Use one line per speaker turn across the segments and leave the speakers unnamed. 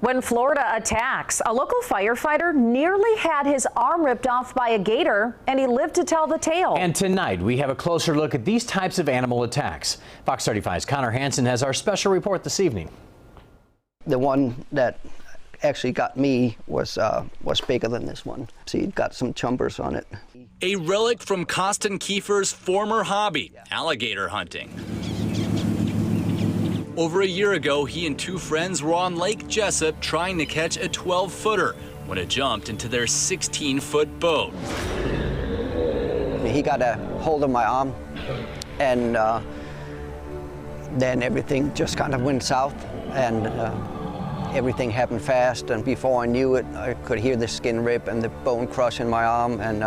When Florida attacks, a local firefighter nearly had his arm ripped off by a gator, and he lived to tell the tale.
And tonight, we have a closer look at these types of animal attacks. Fox 35's Connor Hansen has our special report this evening.
The one that actually got me was bigger than this one. See, it got some chumbers on it.
A relic from Costin Kiefer's former hobby, alligator hunting. Over a year ago, he and two friends were on Lake Jesup trying to catch a 12-footer when it jumped into their 16-foot boat.
He got a hold of my arm, and then everything just kind of went south, and everything happened fast, and before I knew it, I could hear the skin rip and the bone crush in my arm, and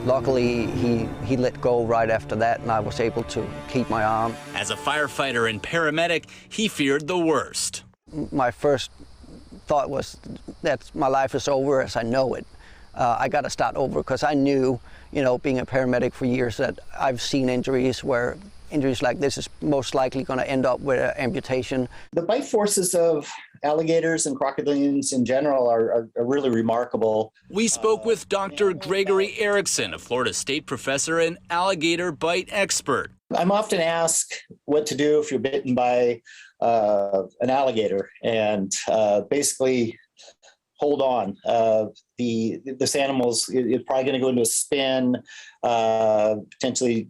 luckily, he let go right after that, and I was able to keep my arm.
As a firefighter and paramedic, he feared the worst.
My first thought was that my life is over as I know it. I got to start over because I knew, being a paramedic for years, that I've seen injuries where injuries like this is most likely going to end up with an amputation.
The bite forces of alligators and crocodilians in general are really remarkable.
We spoke with Dr. Gregory Erickson, a Florida State professor and alligator bite expert.
I'm often asked what to do if you're bitten by an alligator, and basically hold on. This animal's is probably going to go into a spin, potentially,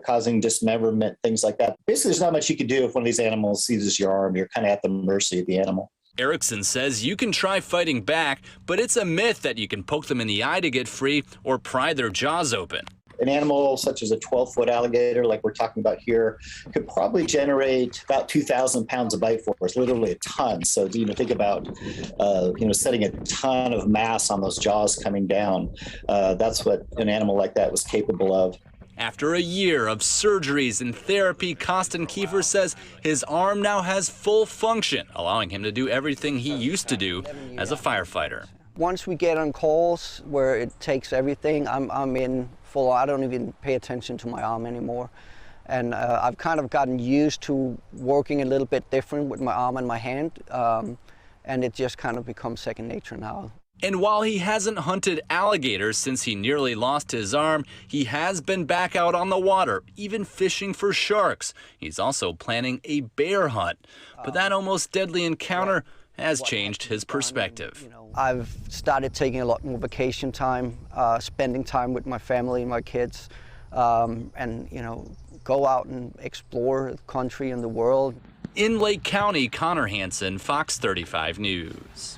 causing dismemberment, things like that. Basically, there's not much you can do if one of these animals seizes your arm. You're kind of at the mercy of the animal.
Erickson says you can try fighting back, but it's a myth that you can poke them in the eye to get free or pry their jaws open.
An animal such as a 12-foot alligator, like we're talking about here, could probably generate about 2,000 pounds of bite force, literally a ton. So, think about, setting a ton of mass on those jaws coming down. That's what an animal like that was capable of.
After a year of surgeries and therapy, Costin Kiefer says his arm now has full function, allowing him to do everything he used to do as a firefighter.
Once we get on calls where it takes everything, I'm in full. I don't even pay attention to my arm anymore. And I've kind of gotten used to working a little bit different with my arm and my hand, and it just kind of becomes second nature now.
And while he hasn't hunted alligators since he nearly lost his arm, he has been back out on the water, even fishing for sharks. He's also planning a bear hunt. But that almost deadly encounter has changed his perspective.
I've started taking a lot more vacation time, spending time with my family and my kids, and go out and explore the country and the world.
In Lake County, Connor Hansen, Fox 35 News.